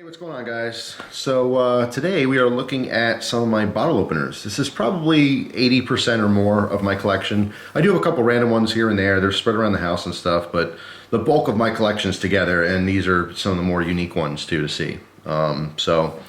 Hey, what's going on, guys? So today we are looking at some of my bottle openers. This is probably 80% or more of my collection. I do have a couple random ones here and there. They're spread around the house and stuff, but the bulk of my collection is together, and these are some of the more unique ones too to see. So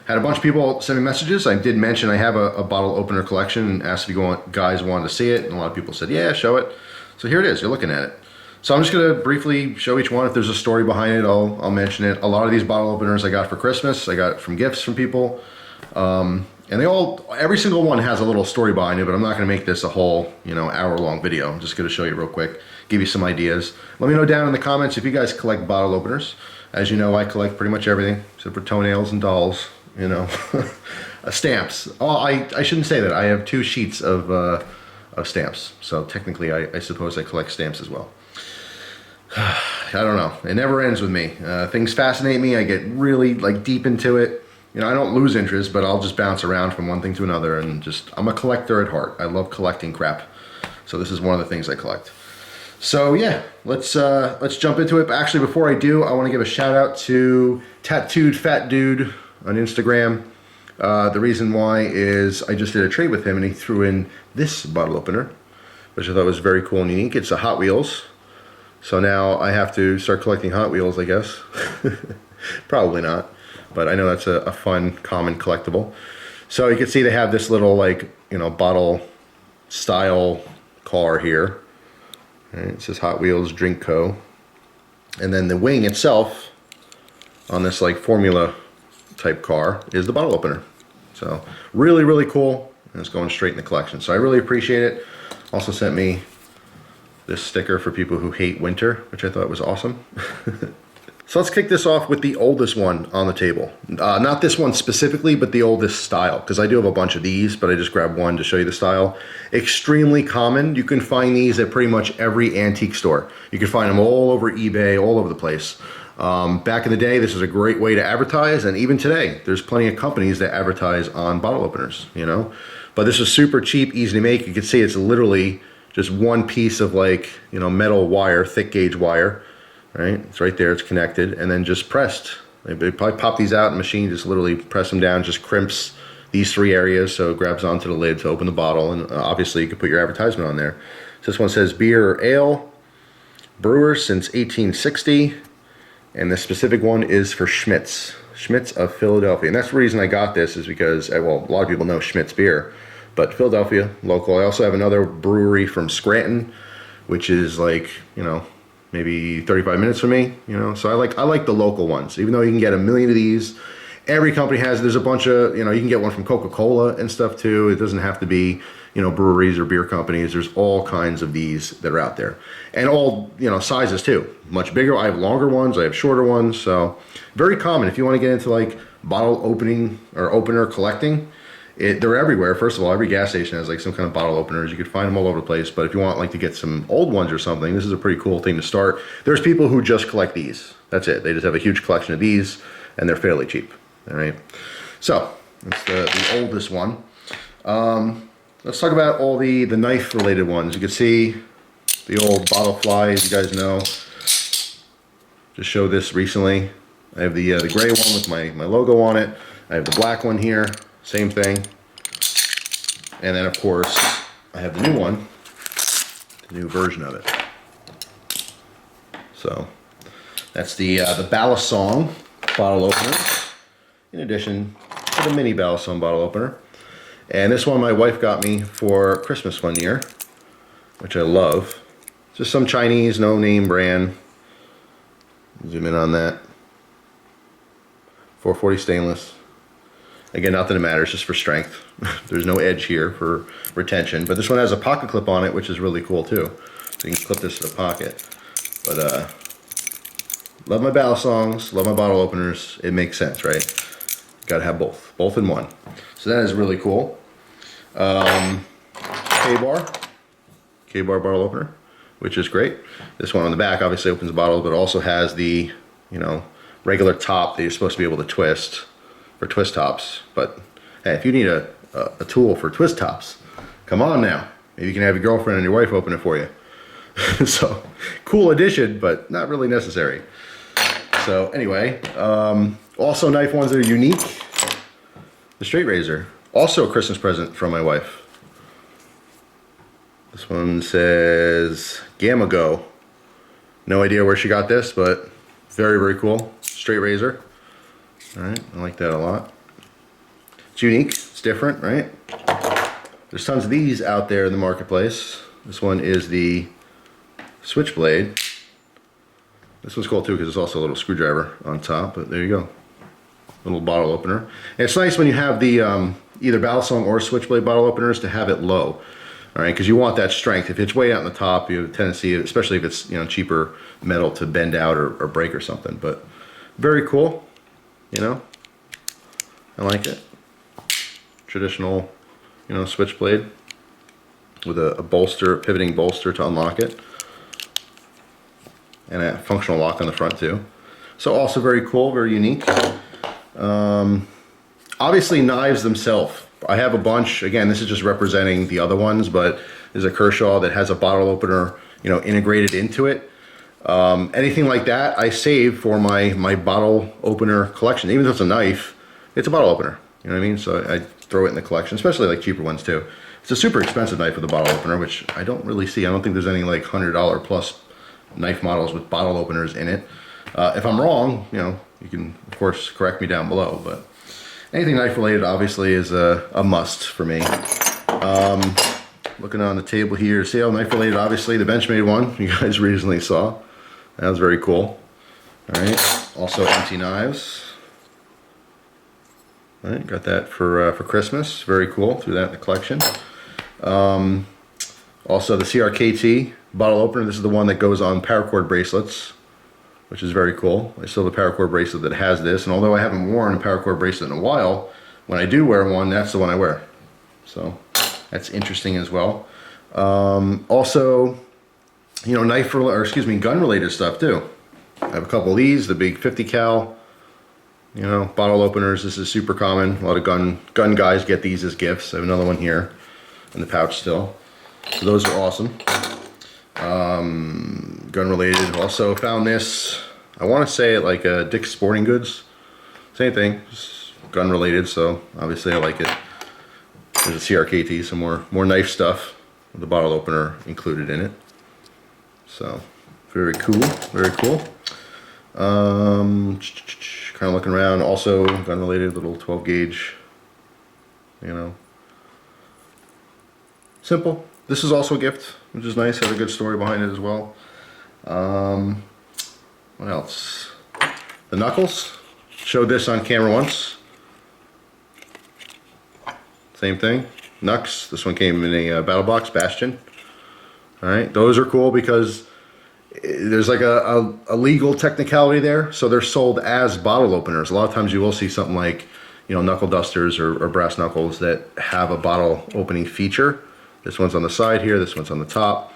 had a bunch of people send me messages. I did mention I have a bottle opener collection and asked if you guys wanted to see it, and a lot of people said, yeah, show it. So here it is, you're looking at it. So I'm just going to briefly show each one. If there's a story behind it, I'll mention it. A lot of these bottle openers I got for Christmas. I got from gifts from people. And every single one has a little story behind it, but I'm not going to make this a whole, hour-long video. I'm just going to show you real quick, give you some ideas. Let me know down in the comments if you guys collect bottle openers. As you know, I collect pretty much everything, except for toenails and dolls, stamps. Oh, I shouldn't say that. I have 2 sheets of stamps. So technically, I suppose I collect stamps as well. I don't know. It never ends with me. Things fascinate me. I get really deep into it. I don't lose interest, but I'll just bounce around from one thing to another, and I'm a collector at heart. I love collecting crap. So this is one of the things I collect. So yeah, let's jump into it. But actually, before I do, I want to give a shout out to Tattooed Fat Dude on Instagram. The reason why is I just did a trade with him, and he threw in this bottle opener, which I thought was very cool and unique. It's a Hot Wheels. So now I have to start collecting Hot Wheels, I guess. Probably not, but I know that's a fun, common collectible. So you can see they have this little, bottle style car here. And it says Hot Wheels Drink Co. And then the wing itself on this Formula type car is the bottle opener. So really, really cool. And it's going straight in the collection. So I really appreciate it. Also sent me this sticker for people who hate winter, which I thought was awesome. So let's kick this off with the oldest one on the table. Not this one specifically, but the oldest style, because I do have a bunch of these, but I just grabbed one to show you the style. Extremely common. You can find these at pretty much every antique store. You can find them all over eBay, all over the place. Back in the day, this is a great way to advertise, and even today, there's plenty of companies that advertise on bottle openers, But this is super cheap, easy to make. You can see it's literally just one piece of metal wire, thick gauge wire, right? It's right there, it's connected, and then just pressed. They probably pop these out, and the machine just literally press them down, just crimps these 3 areas, so it grabs onto the lid to open the bottle, and obviously you can put your advertisement on there. So this one says beer or ale, brewer since 1860, and the specific one is for Schmidt's of Philadelphia. And that's the reason I got this, is because, well, a lot of people know Schmidt's beer, but Philadelphia, local. I also have another brewery from Scranton, which is maybe 35 minutes from me, So I like the local ones, even though you can get a million of these. Every company has, there's a bunch of, you can get one from Coca-Cola and stuff too. It doesn't have to be, breweries or beer companies. There's all kinds of these that are out there. And all, sizes too. Much bigger. I have longer ones, I have shorter ones. So very common. If you want to get into bottle opening or opener collecting, they're everywhere. First of all, every gas station has some kind of bottle openers. You could find them all over the place. But if you want to get some old ones or something, this is a pretty cool thing to start. There's people who just collect these. That's it. They just have a huge collection of these, and they're fairly cheap. All right. So that's the oldest one. Let's talk about all the knife related ones. You can see the old bottle flies. You guys know. Just showed this recently. I have the gray one with my logo on it. I have the black one here. Same thing. And then, of course, I have the new one, the new version of it. So that's the Belsen bottle opener, in addition to the mini Belsen bottle opener. And this one my wife got me for Christmas one year, which I love. Just some Chinese no-name brand. Zoom in on that. 440 stainless. Again, not that it matters, just for strength. There's no edge here for retention. But this one has a pocket clip on it, which is really cool too. So you can clip this to the pocket. But love my Belsens, love my bottle openers. It makes sense, right? Gotta have both in one. So that is really cool. K-bar bottle opener, which is great. This one on the back obviously opens the bottle, but also has the, regular top that you're supposed to be able to twist. For twist tops, but hey, if you need a tool for twist tops, come on now. Maybe you can have your girlfriend and your wife open it for you. So, cool addition, but not really necessary. So anyway, Also knife ones that are unique. The straight razor. Also a Christmas present from my wife. This one says Gamma Go. No idea where she got this, but very, very cool. Straight razor. Alright, I like that a lot. It's unique, it's different, right? There's tons of these out there in the marketplace. This one is the Switchblade. This one's cool too because it's also a little screwdriver on top, but there you go. Little bottle opener. And it's nice when you have the either Belsen or Switchblade bottle openers to have it low. Alright, because you want that strength. If it's way out on the top, you have a tendency, especially if it's cheaper metal, to bend out or break or something. But very cool, I like it. Traditional, switchblade with a bolster, pivoting bolster to unlock it, and a functional lock on the front too. So also very cool, very unique. Obviously knives themselves. I have a bunch. Again, this is just representing the other ones, but there's a Kershaw that has a bottle opener, integrated into it. Anything like that, I save for my bottle opener collection. Even though it's a knife, it's a bottle opener. You know what I mean? So I throw it in the collection, especially like cheaper ones too. It's a super expensive knife with a bottle opener, which I don't really see. I don't think there's any like $100 plus knife models with bottle openers in it. If I'm wrong, you can of course correct me down below, but anything knife related obviously is a must for me. Looking on the table here, see how knife related, obviously the Benchmade one you guys recently saw. That was very cool. Alright, also empty knives. Alright, got that for Christmas. Very cool, threw that in the collection. Also the Crkt bottle opener. This is the one that goes on paracord bracelets, which is very cool. I still have a paracord bracelet that has this, and although I haven't worn a paracord bracelet in a while, when I do wear one, that's the one I wear. So that's interesting as well. Also, gun related stuff too. I have a couple of these, the big 50 cal, bottle openers. This is super common. A lot of gun guys get these as gifts. I have another one here in the pouch still. So those are awesome. Gun related. Also found this, I want to say at like Dick's Sporting Goods. Same thing, just gun related, so obviously I like it. There's a CRKT, some more knife stuff with the bottle opener included in it. So very cool, very cool. Kind of looking around, also gun related, little 12 gauge, simple. This is also a gift, which is nice, has a good story behind it as well. What else? The knuckles, showed this on camera once. Same thing, Nux, this one came in a battle box, Bastion. Alright, those are cool because there's like a legal technicality there, so they're sold as bottle openers. A lot of times you will see something like, knuckle dusters or brass knuckles that have a bottle opening feature. This one's on the side here, this one's on the top.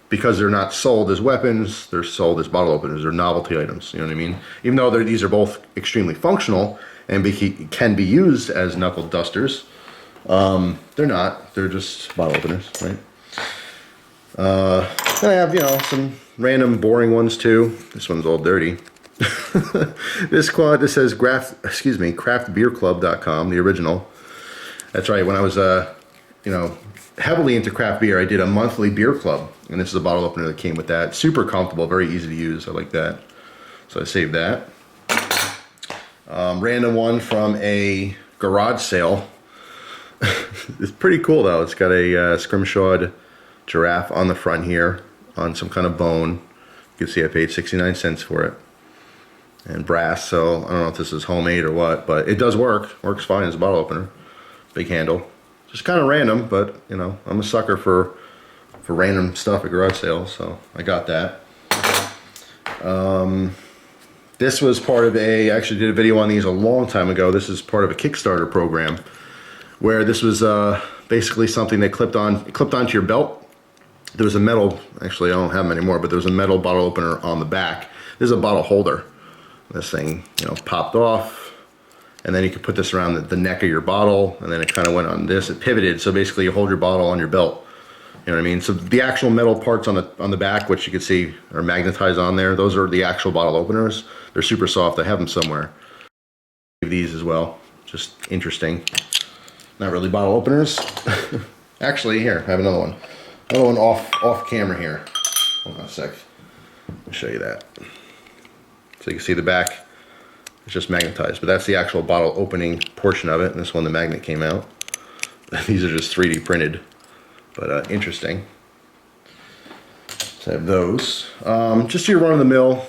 Because they're not sold as weapons, they're sold as bottle openers. They're novelty items, you know what I mean? Even though these are both extremely functional and can be used as knuckle dusters, they're not. They're just bottle openers, right? Then I have, some random boring ones too. This one's all dirty. This says craftbeerclub.com, the original. That's right, when I was, heavily into craft beer, I did a monthly beer club, and this is a bottle opener that came with that. Super comfortable, very easy to use. I like that, so I saved that. Random one from a garage sale. It's pretty cool though. It's got a scrimshawed giraffe on the front here on some kind of bone. You can see I paid 69 cents for it, and brass. So I don't know if this is homemade or what, but it does work. Works fine as a bottle opener. Big handle. Just kind of random, but I'm a sucker for random stuff at garage sales, so I got that. This was part of I actually did a video on these a long time ago. This is part of a Kickstarter program where this was basically something that clipped onto your belt. There was a metal, actually I don't have them anymore, but there was a metal bottle opener on the back. This is a bottle holder. This thing, popped off. And then you could put this around the neck of your bottle, and then it kind of went on this. It pivoted, so basically you hold your bottle on your belt. You know what I mean? So the actual metal parts on the back, which you can see are magnetized on there, those are the actual bottle openers. They're super soft. I have them somewhere. these as well. Just interesting. Not really bottle openers. Actually, here, I have another one. Another one off camera here. Hold on a sec. I'll show you that. So you can see the back. It's just magnetized, but that's the actual bottle opening portion of it. And this one, the magnet came out. These are just 3D printed, but interesting. So I have those. Just your run-of-the-mill,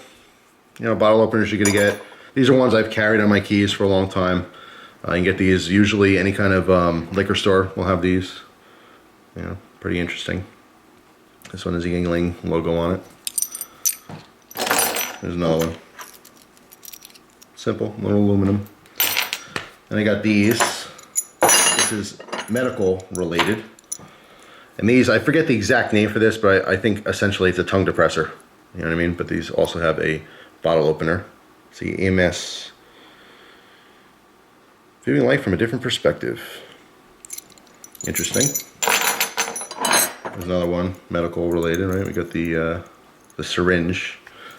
you know, bottle openers you're gonna get. These are ones I've carried on my keys for a long time. You can get these usually any kind of liquor store will have these. You know, pretty interesting. This one is a Yingling logo on it. There's another one. Simple, little aluminum. And I got these. This is medical related. And these, I forget the exact name for this, but I think essentially it's a tongue depressor. You know what I mean? But these also have a bottle opener. See, EMS. Viewing life from a different perspective. Interesting. There's another one, medical related, right? We got the syringe,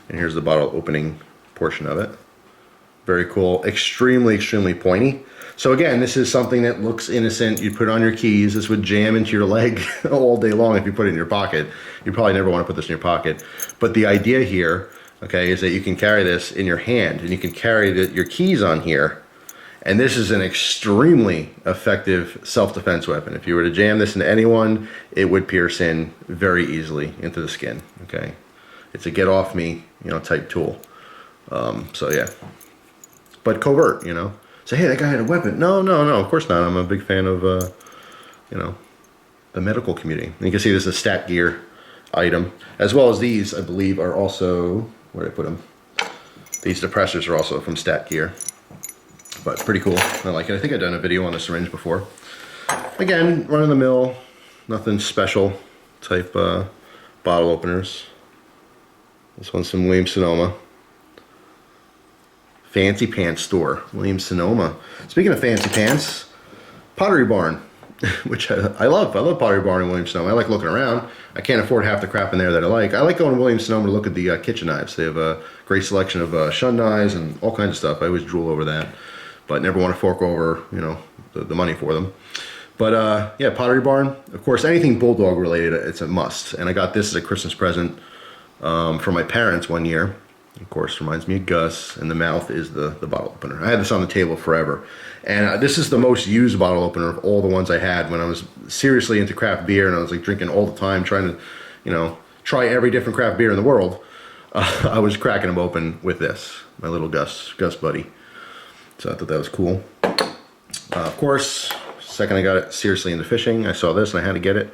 and here's the bottle opening portion of it. Very cool. Extremely, extremely pointy. So again, this is something that looks innocent. You put it on your keys. This would jam into your leg all day long if you put it in your pocket. You probably never want to put this in your pocket. But the idea here, okay, is that you can carry this in your hand, and you can carry your keys on here. And this is an extremely effective self-defense weapon. If you were to jam this into anyone, it would pierce in very easily into the skin, okay? It's a get off me, you know, type tool. So yeah. But covert, you know. Say, hey, that guy had a weapon. No, no, no, of course not. I'm a big fan of, you know, the medical community. And you can see this is a stat gear item. As well as these, I believe, are also, where did I put them? These depressors are also from stat gear. But pretty cool. I like it. I think I've done a video on the syringe before. Again, run of the mill, nothing special type bottle openers. This one's from Williams-Sonoma. Fancy Pants Store, Williams-Sonoma. Speaking of fancy pants, Pottery Barn, which I love. I love Pottery Barn in Williams-Sonoma. I like looking around. I can't afford half the crap in there that I like. I like going to Williams-Sonoma to look at the kitchen knives. They have a great selection of shun knives and all kinds of stuff. I always drool over that, but never want to fork over, you know, the money for them. But yeah, Pottery Barn. Of course, anything Bulldog related, it's a must. And I got this as a Christmas present for my parents one year. Of course, reminds me of Gus, and the mouth is the bottle opener. I had this on the table forever. And this is the most used bottle opener of all the ones I had when I was seriously into craft beer, and I was like drinking all the time, trying to, you know, try every different craft beer in the world. I was cracking them open with this, my little Gus buddy. So I thought that was cool. Of course, second I got it seriously into fishing, I saw this and I had to get it.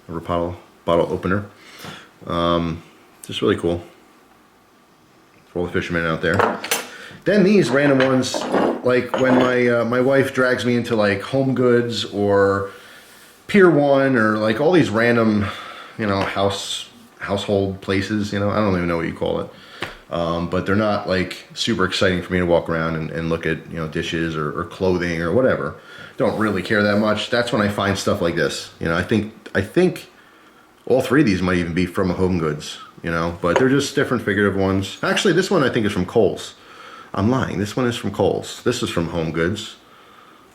A bottle opener. Just really cool. For all the fishermen out there. Then these random ones, like when my wife drags me into like Home Goods or Pier 1 or like all these random, you know, household places, you know, I don't even know what you call it. But they're not like super exciting for me to walk around and look at, you know, dishes or clothing or whatever. Don't really care that much. That's when I find stuff like this. You know, I think all three of these might even be from a Home Goods, you know, but they're just different figurative ones. Actually, this one I think is from Kohl's. I'm lying. This one is from Kohl's. This is from Home Goods.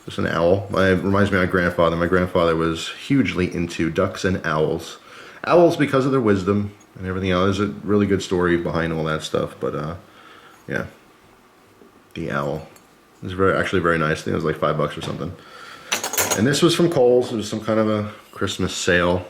This is an owl. It reminds me of my grandfather. My grandfather was hugely into ducks and owls. Owls because of their wisdom and everything else. There's a really good story behind all that stuff, but yeah, the owl. It was actually very nice. I think it was like $5 or something. And this was from Kohl's. It was some kind of a Christmas sale.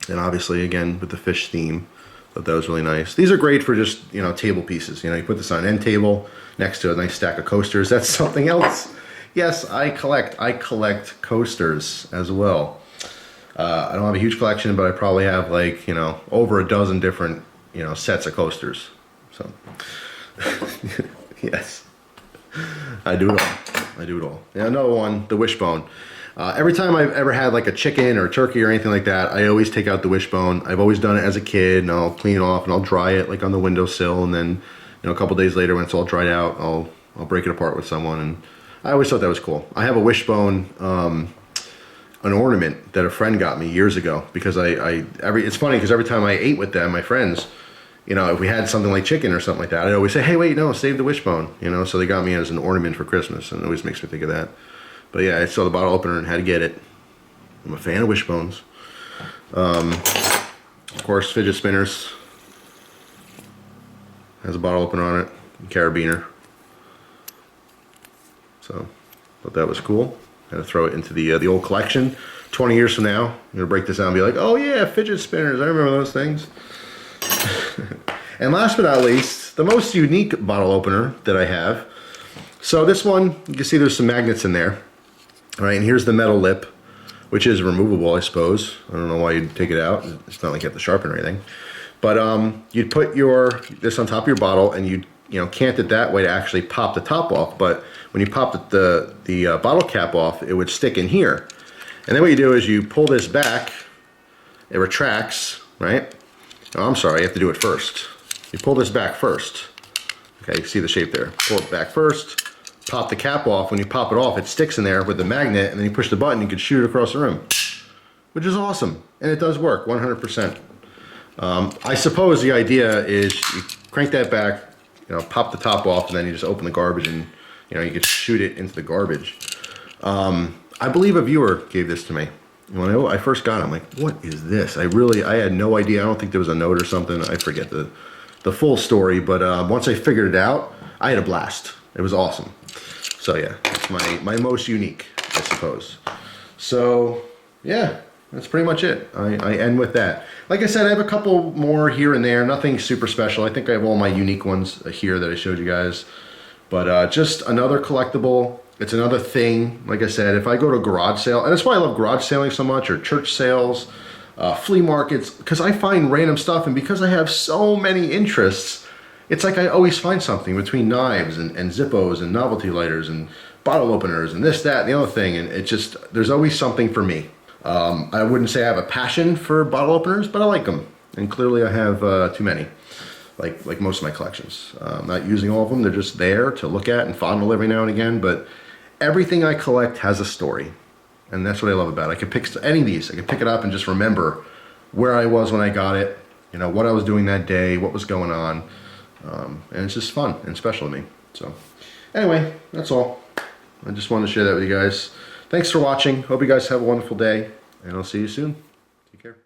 And obviously, again, with the fish theme, thought that was really nice. These are great for just, you know, table pieces. You know, you put this on an end table next to a nice stack of coasters. That's something else. Yes, I collect coasters as well. I don't have a huge collection, but I probably have like, you know, over a dozen different, you know, sets of coasters. So, yes, I do it all. I do it all. Yeah, another one, the Wishbone. Every time I've ever had like a chicken or a turkey or anything like that, I always take out the Wishbone. I've always done it as a kid, and I'll clean it off and I'll dry it like on the windowsill, and then, you know, a couple days later when it's all dried out, I'll break it apart with someone. And I always thought that was cool. I have a Wishbone, an ornament that a friend got me years ago because it's funny because every time I ate with them, my friends, you know, if we had something like chicken or something like that, I'd always say, hey, wait, no, save the wishbone, you know, so they got me as an ornament for Christmas, and it always makes me think of that. But yeah, I saw the bottle opener and had to get it. I'm a fan of wishbones. Of course, fidget spinners. Has a bottle opener on it, carabiner. So, thought that was cool. Had to throw it into the old collection. 20 years from now, I'm gonna break this out and be like, oh yeah, fidget spinners, I remember those things. And last but not least, the most unique bottle opener that I have. So this one, you can see there's some magnets in there. All right, and here's the metal lip, which is removable, I suppose. I don't know why you'd take it out. It's not like you have to sharpen or anything. But you'd put this on top of your bottle, and you'd cant it that way to actually pop the top off. But when you pop the bottle cap off, it would stick in here. And then what you do is you pull this back. It retracts, right? Oh, I'm sorry, you have to do it first. You pull this back first. Okay, you see the shape there. Pull it back first. Pop the cap off. When you pop it off, it sticks in there with the magnet, and then you push the button, you can shoot it across the room, which is awesome. And it does work 100%. I suppose the idea is you crank that back, pop the top off, and then you just open the garbage, and you could shoot it into the garbage. I believe a viewer gave this to me. When I first got it, I'm like, what is this? I had no idea. I don't think there was a note or something. I forget the full story, but once I figured it out, I had a blast. It was awesome. So yeah, it's my most unique, I suppose. So yeah, that's pretty much it. I end with that. Like I said, I have a couple more here and there, nothing super special. I think I have all my unique ones here that I showed you guys. But just another collectible. It's another thing. Like I said, if I go to a garage sale, and that's why I love garage sailing so much, or church sales, flea markets, because I find random stuff, and because I have so many interests, it's like I always find something between knives and Zippos and novelty lighters and bottle openers and this, that, and the other thing, and it just, there's always something for me. I wouldn't say I have a passion for bottle openers, but I like them, and clearly I have too many, like most of my collections. I'm not using all of them, they're just there to look at and fondle every now and again, but everything I collect has a story, and that's what I love about it. I can pick any of these, I can pick it up and just remember where I was when I got it, what I was doing that day, what was going on. And it's just fun and special to me. So anyway, that's all. I just wanted to share that with you guys. Thanks for watching. Hope you guys have a wonderful day, and I'll see you soon. Take care.